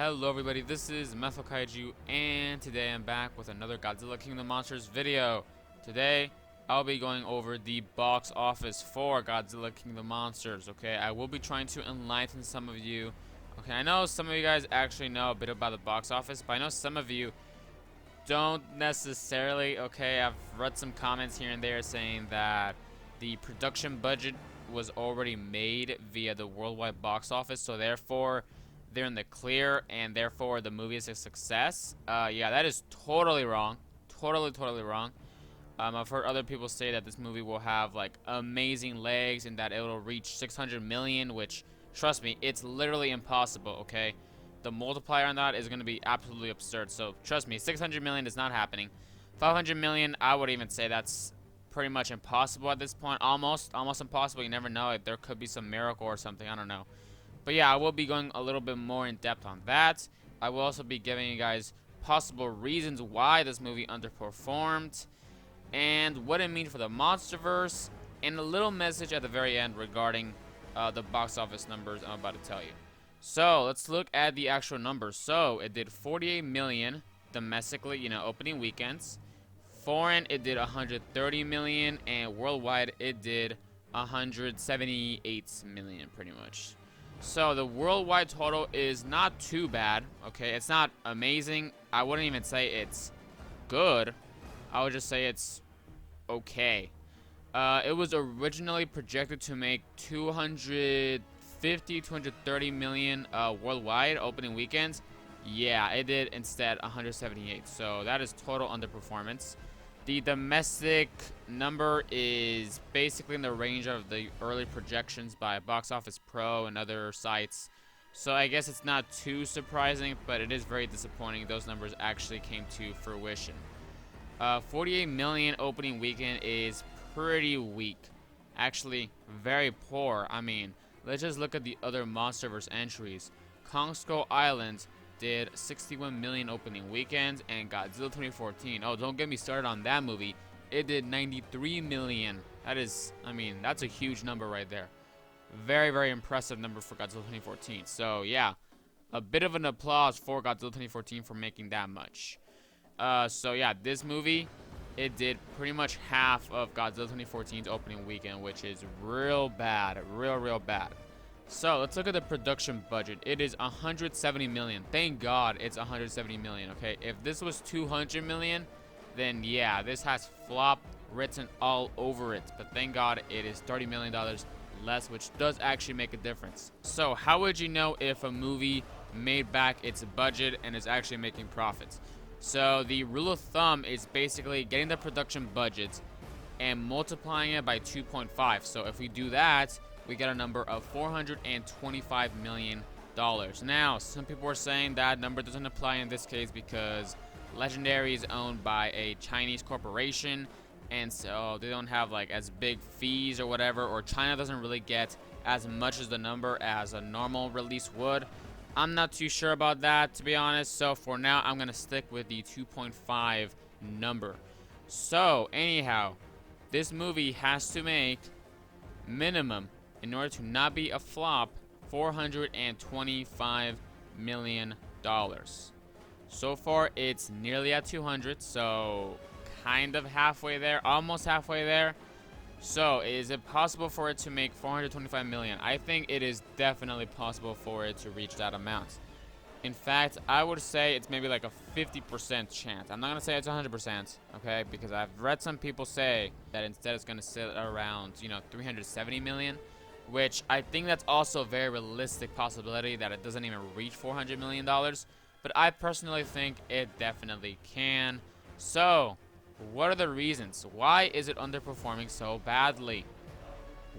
Hello everybody, this is methlokaiju, and today I'm back with another Godzilla King of the Monsters video. Today, I'll be going over the box office for Godzilla King of the Monsters, okay? I will be trying to enlighten some of you. Okay, I know some of you guys actually know a bit about the box office, but I know some of you don't necessarily, okay? I've read some comments here and there saying that the production budget was already made via the worldwide box office, so therefore they're in the clear and therefore the movie is a success. Yeah, that is totally wrong. Totally wrong. I've heard other people say that this movie will have like amazing legs and that it'll reach 600 million, which, trust me, it's literally impossible, okay? The multiplier on that is going to be absolutely absurd, so trust me, 600 million is not happening. 500 million, I would even say that's pretty much impossible at this point. Almost impossible. You never know. Like, there could be some miracle or something. I don't know. But yeah, I will be going a little bit more in depth on that. I will also be giving you guys possible reasons why this movie underperformed and what it means for the Monsterverse, and a little message at the very end regarding the box office numbers I'm about to tell you. So let's look at the actual numbers. So it did 48 million domestically, opening weekends. Foreign, it did 130 million, and worldwide it did 178 million pretty much. So the worldwide total is not too bad, okay? It's not amazing. I wouldn't even say it's good. I would just say it's okay. It was originally projected to make 250, 230 million worldwide opening weekends. Yeah, it did instead 178. So that is total underperformance. The domestic number is basically in the range of the early projections by Box Office Pro and other sites. So I guess it's not too surprising, but it is very disappointing those numbers actually came to fruition. 48 million opening weekend is pretty weak. Actually, very poor. I mean, let's just look at the other Monsterverse entries. Kong Skull Island did 61 million opening weekends, and Godzilla 2014, oh, don't get me started on that movie, it did 93 million. That is, I mean, that's a huge number right there. Very impressive number for Godzilla 2014. So yeah, a bit of an applause for Godzilla 2014 for making that much. So yeah, this movie, it did pretty much half of Godzilla 2014's opening weekend, which is real bad, real bad. So let's look at the production budget. It is 170 million. Thank God it's 170 million, okay? If this was 200 million, then yeah, this has flop written all over it. But thank God it is $30 million less, which does actually make a difference. So how would you know if a movie made back its budget and is actually making profits? So the rule of thumb is basically getting the production budget and multiplying it by 2.5. So if we do that, we get a number of $425 million. Now, some people are saying that number doesn't apply in this case because Legendary is owned by a Chinese corporation, and so they don't have like as big fees or whatever, or China doesn't really get as much as the number as a normal release would. I'm not too sure about that, to be honest, so for now I'm gonna stick with the 2.5 number. So anyhow, this movie has to make minimum, in order to not be a flop, $425 million. So far, it's nearly at 200, so kind of halfway there, almost halfway there. So, is it possible for it to make 425 million? I think it is definitely possible for it to reach that amount. In fact, I would say it's maybe like a 50% chance. I'm not going to say it's 100%, okay? Because I've read some people say that instead it's going to sit around, 370 million. Which I think that's also a very realistic possibility that it doesn't even reach $400 million. But I personally think it definitely can. So, what are the reasons? Why is it underperforming so badly?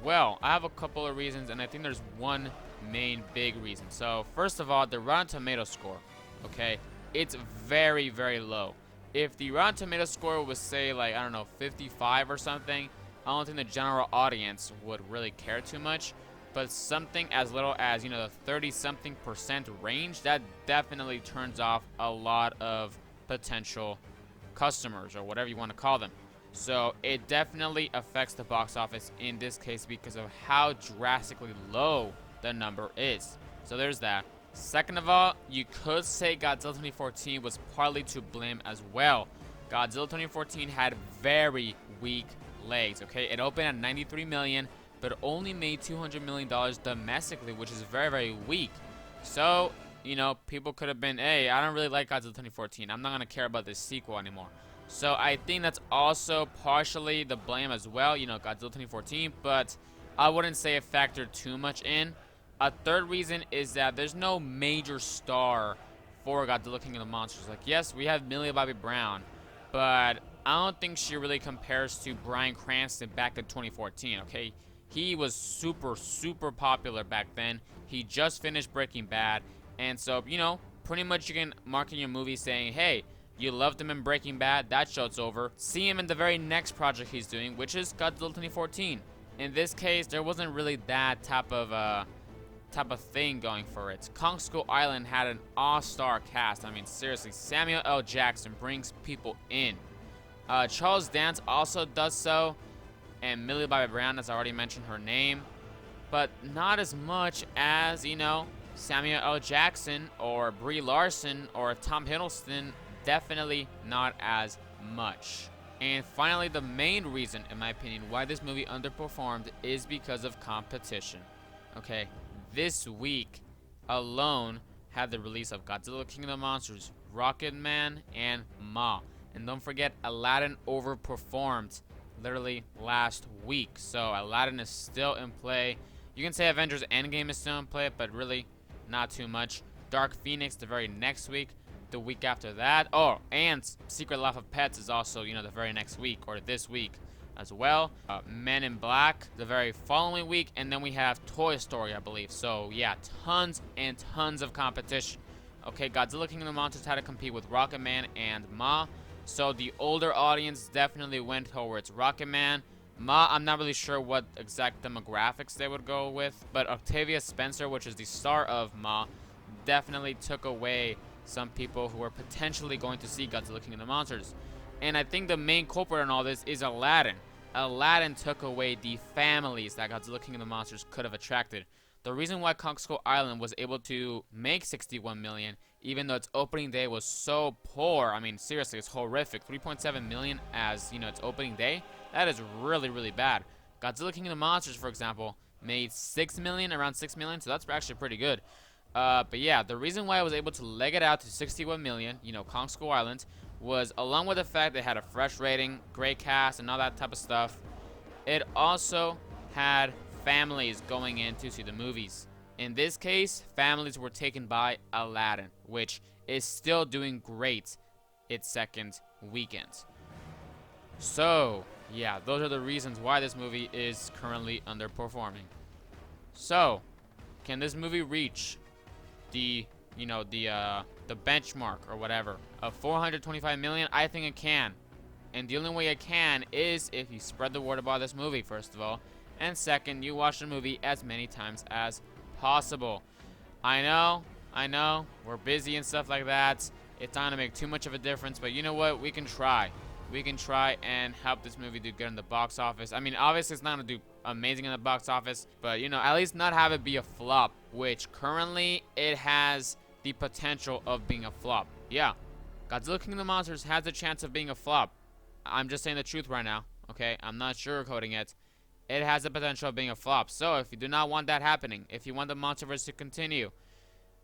Well, I have a couple of reasons, and I think there's one main big reason. So, first of all, the Rotten Tomato score, okay? It's very low. If the Rotten Tomato score was, say, like, I don't know, 55 or something, I don't think the general audience would really care too much, but something as little as, the 30-something% range, that definitely turns off a lot of potential customers, or whatever you want to call them. So it definitely affects the box office in this case because of how drastically low the number is. So there's that. Second of all, you could say Godzilla 2014 was partly to blame as well. Godzilla 2014 had very weak legs, okay? It opened at 93 million, but only made $200 million domestically, which is very, very weak. So, you know, people could have been, hey, I don't really like Godzilla 2014. I'm not going to care about this sequel anymore. So I think that's also partially the blame as well, you know, Godzilla 2014, but I wouldn't say it factored too much in. A third reason is that there's no major star for Godzilla King of the Monsters. Like, yes, we have Millie Bobby Brown, but I don't think she really compares to Bryan Cranston back in 2014, okay? He was super, super popular back then. He just finished Breaking Bad, and so, you know, pretty much you can market your movie saying, hey, you loved him in Breaking Bad, that show's over. See him in the very next project he's doing, which is Godzilla 2014. In this case, there wasn't really that type of thing going for it. Kong Skull Island had an all-star cast. I mean, seriously, Samuel L. Jackson brings people in. Charles Dance also does so, and Millie Bobby Brown, as I already mentioned her name, but not as much as, you know, Samuel L. Jackson or Brie Larson or Tom Hiddleston. Definitely not as much. And finally, the main reason, in my opinion, why this movie underperformed is because of competition. Okay, this week alone had the release of Godzilla King of the Monsters, Rocket Man, and Ma. And don't forget, Aladdin overperformed literally last week. So Aladdin is still in play. You can say Avengers Endgame is still in play, but really not too much. Dark Phoenix the very next week. The week after that. Oh, and Secret Life of Pets is also, you know, the very next week or this week as well. Men in Black the very following week, and then we have Toy Story, I believe. So yeah, tons and tons of competition. Okay, Godzilla King of the Monsters had to compete with Rocket Man and Ma. So the older audience definitely went towards Rocket Man. Ma, I'm not really sure what exact demographics they would go with, but Octavia Spencer, which is the star of Ma, definitely took away some people who are potentially going to see Godzilla King of the Monsters. And I think the main culprit in all this is Aladdin. Aladdin took away the families that Godzilla King of the Monsters could have attracted. The reason why Kong Skull Island was able to make 61 million, even though its opening day was so poor, I mean, seriously, it's horrific. 3.7 million as, you know, its opening day, that is really, really bad. Godzilla King of the Monsters, for example, made 6 million, around 6 million, so that's actually pretty good. But yeah, the reason why I was able to leg it out to 61 million, you know, Kong Skull Island, was along with the fact they had a fresh rating, great cast, and all that type of stuff. It also had families going in to see the movies. In this case, families were taken by Aladdin, which is still doing great its second weekend. So, yeah, those are the reasons why this movie is currently underperforming. So, can this movie reach the benchmark or whatever of 425 million? I think it can, and the only way it can is if you spread the word about this movie, first of all, and second, you watch the movie as many times as possible. I know we're busy and stuff like that. It's not gonna make too much of a difference, but you know what, we can try and help this movie do good in the box office. I mean, obviously it's not gonna do amazing in the box office, but you know, at least not have it be a flop, which currently it has the potential of being a flop. Yeah, Godzilla King of the Monsters has a chance of being a flop. I'm just saying the truth right now, okay? I'm not sugarcoating it. It has the potential of being a flop. So if you do not want that happening, if you want the Monsterverse to continue,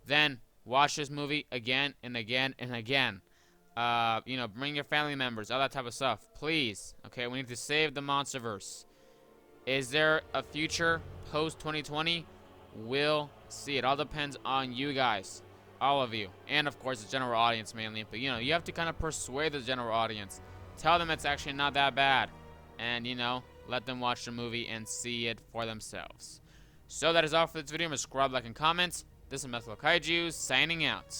then watch this movie again and again and again. You know, bring your family members, all that type of stuff. Please, okay? We need to save the Monsterverse. Is there a future post-2020? We'll see. It all depends on you guys. All of you. And, of course, the general audience mainly. But, you know, you have to kind of persuade the general audience. Tell them it's actually not that bad. And, you know, let them watch the movie and see it for themselves. So that is all for this video. Subscribe, like, and comment. This is methlokaiju signing out.